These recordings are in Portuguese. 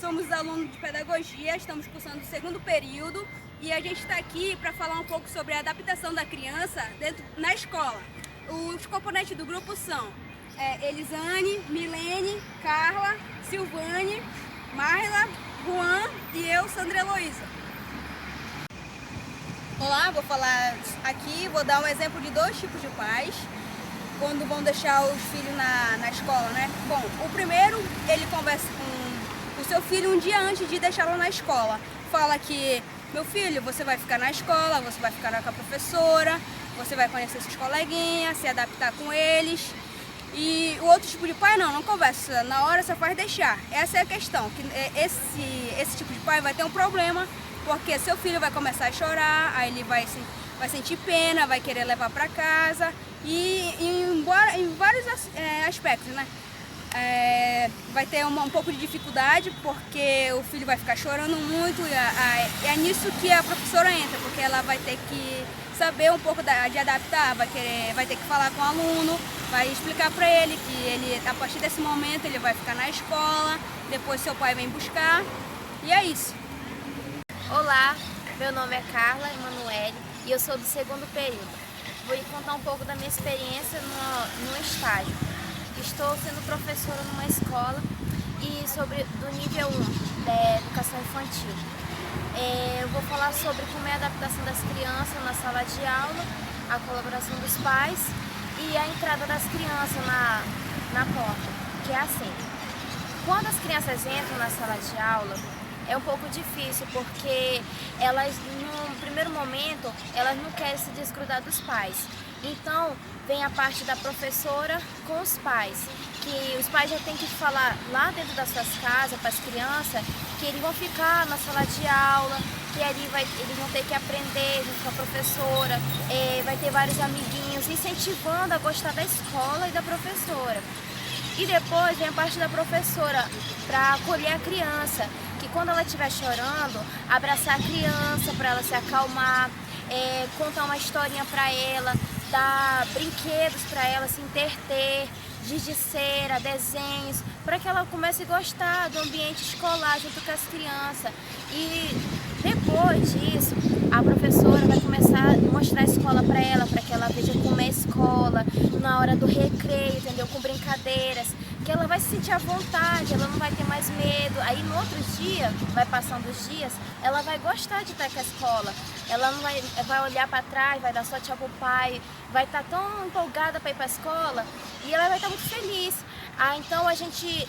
somos alunos de pedagogia, estamos cursando o segundo período e a gente está aqui para falar um pouco sobre a adaptação da criança na escola. Os componentes do grupo são Elisane, Milene, Carla, Silvane, Marla, Juan e eu, Sandra Heloísa. Olá, vou falar aqui, vou dar um exemplo de dois tipos de pais quando vão deixar os filhos na escola, né? Bom, o primeiro, ele conversa com o seu filho um dia antes de deixá-lo na escola. Fala que, meu filho, você vai ficar na escola, você vai ficar com a professora, você vai conhecer seus coleguinhas, se adaptar com eles. E o outro tipo de pai não conversa, na hora só faz deixar. Essa é a questão, que esse tipo de pai vai ter um problema, porque seu filho vai começar a chorar, aí ele vai sentir pena, vai querer levar para casa e em vários aspectos, né? Vai ter um pouco de dificuldade porque o filho vai ficar chorando muito e é nisso que a professora entra, porque ela vai ter que saber um pouco de adaptar, vai ter que falar com o aluno, vai explicar para ele que a partir desse momento ele vai ficar na escola, depois seu pai vem buscar e é isso. Olá, meu nome é Carla Emanuele e eu sou do segundo período. Vou lhe contar um pouco da minha experiência no estágio. Estou sendo professora numa escola e do nível 1 da educação infantil. Eu vou falar sobre como é a adaptação das crianças na sala de aula, a colaboração dos pais e a entrada das crianças na porta, que é assim. Quando as crianças entram na sala de aula, é um pouco difícil porque elas, no primeiro momento, elas não querem se desgrudar dos pais. Então, vem a parte da professora com os pais, que os pais já têm que falar lá dentro das suas casas para as crianças que eles vão ficar na sala de aula, que ali eles vão ter que aprender junto com a professora, vai ter vários amiguinhos, incentivando a gostar da escola e da professora. E depois vem a parte da professora para acolher a criança, que quando ela estiver chorando, abraçar a criança para ela se acalmar, contar uma historinha para ela, dar brinquedos para ela se entreter, giz de cera, desenhos, para que ela comece a gostar do ambiente escolar junto com as crianças. E depois disso, a professora vai começar a mostrar a escola para ela que ela veja como é a escola, na hora do recreio, entendeu? Com brincadeiras, que ela vai se sentir à vontade, ela não vai ter mais medo. Aí no outro dia, vai passando os dias, ela vai gostar de estar com a escola. Ela não vai olhar para trás, vai dar só tchau pro pai, vai estar tão empolgada para ir para a escola e ela vai estar muito feliz. Então a gente,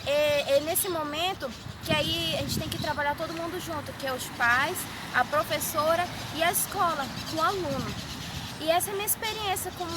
nesse momento, que aí a gente tem que trabalhar todo mundo junto, que é os pais, a professora e a escola, com o aluno. E essa é a minha experiência como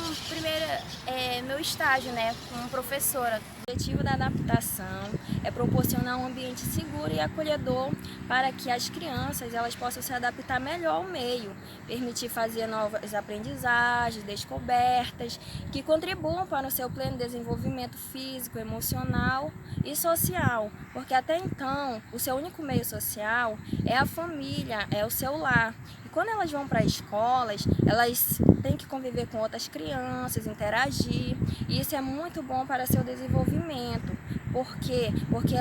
meu estágio, né, como professora. O objetivo da adaptação é proporcionar um ambiente seguro e acolhedor para que as crianças elas possam se adaptar melhor ao meio, permitir fazer novas aprendizagens, descobertas, que contribuam para o seu pleno desenvolvimento físico, emocional e social, porque até então o seu único meio social é a família, é o seu lar. E quando elas vão para escolas, elas têm que conviver com outras crianças, interagir, e isso é muito bom para seu desenvolvimento. Por quê? Porque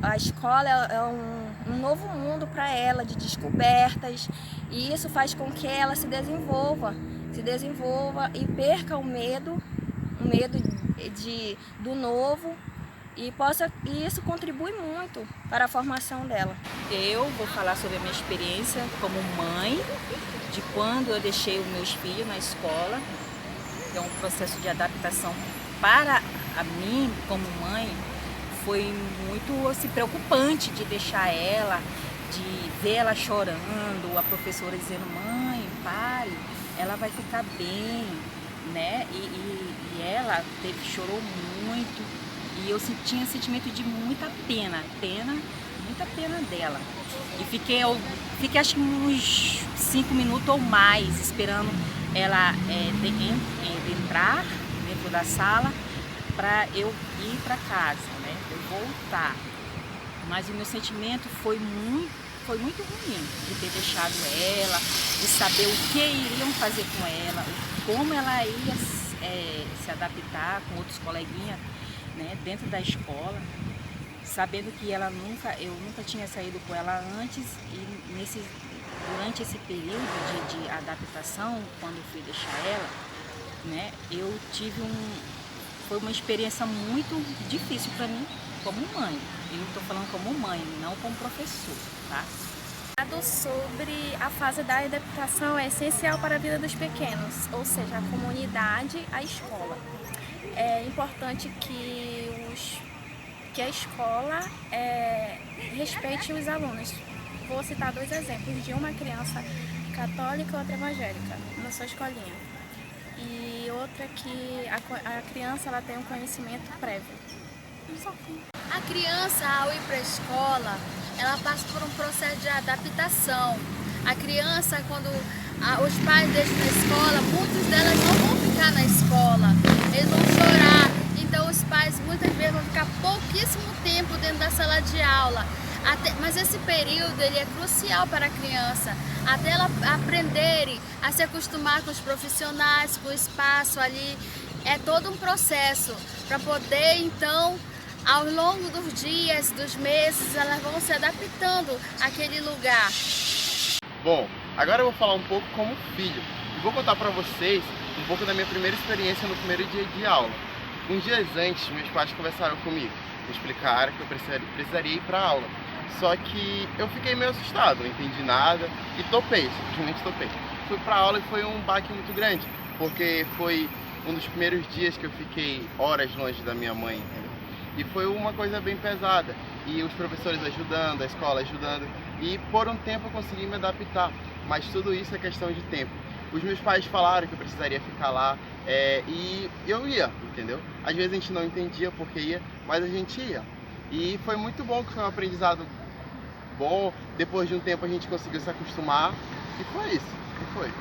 a escola é um novo mundo para ela, de descobertas, e isso faz com que ela se desenvolva e perca o medo do novo, e isso contribui muito para a formação dela. Eu vou falar sobre a minha experiência como mãe, de quando eu deixei os meus filhos na escola. É um processo de adaptação para a mim, como mãe, foi muito assim, preocupante de deixar ela, de ver ela chorando, a professora dizendo, mãe, pare, ela vai ficar bem, né? E ela chorou muito. E eu tinha sentimento de muita muita pena dela. E fiquei acho que uns 5 minutos ou mais esperando ela entrar dentro da sala para eu ir para casa, né? Eu voltar. Mas o meu sentimento foi muito ruim de ter deixado ela, de saber o que iriam fazer com ela, como ela ia se adaptar com outros coleguinhas, né, dentro da escola. sabendo que eu nunca tinha saído com ela antes e durante esse período de adaptação, quando eu fui deixar ela, né, foi uma experiência muito difícil para mim como mãe. E não estou falando como mãe, não como professor, tá? Sobre a fase da adaptação é essencial para a vida dos pequenos, ou seja, a comunidade, a escola. É importante que a escola respeite os alunos. Vou citar 2 exemplos de uma criança católica e outra evangélica na sua escolinha. E outra que a criança ela tem um conhecimento prévio. A criança, ao ir para a escola, ela passa por um processo de adaptação. A criança, quando os pais deixam na escola, muitas delas não vão ficar na escola, eles vão chorar. Então os pais muitas vezes vão ficar pouquíssimo tempo dentro da sala de aula. Mas esse período ele é crucial para a criança, até ela aprenderem a se acostumar com os profissionais, com o espaço ali. É todo um processo para poder, então, ao longo dos dias, dos meses, elas vão se adaptando àquele lugar. Bom, agora eu vou falar um pouco como filho e vou contar para vocês um pouco da minha primeira experiência no primeiro dia de aula. Uns dias antes, meus pais conversaram comigo, me explicaram que eu precisaria ir para a aula. Só que eu fiquei meio assustado, não entendi nada e topei, simplesmente topei. Fui para a aula e foi um baque muito grande, porque foi um dos primeiros dias que eu fiquei horas longe da minha mãe, entendeu? E foi uma coisa bem pesada, e os professores ajudando, a escola ajudando, e por um tempo eu consegui me adaptar, mas tudo isso é questão de tempo. Os meus pais falaram que eu precisaria ficar lá, e eu ia, entendeu? Às vezes a gente não entendia porque ia, mas a gente ia. E foi muito bom, que foi um aprendizado bom, depois de um tempo a gente conseguiu se acostumar, e foi isso, e foi.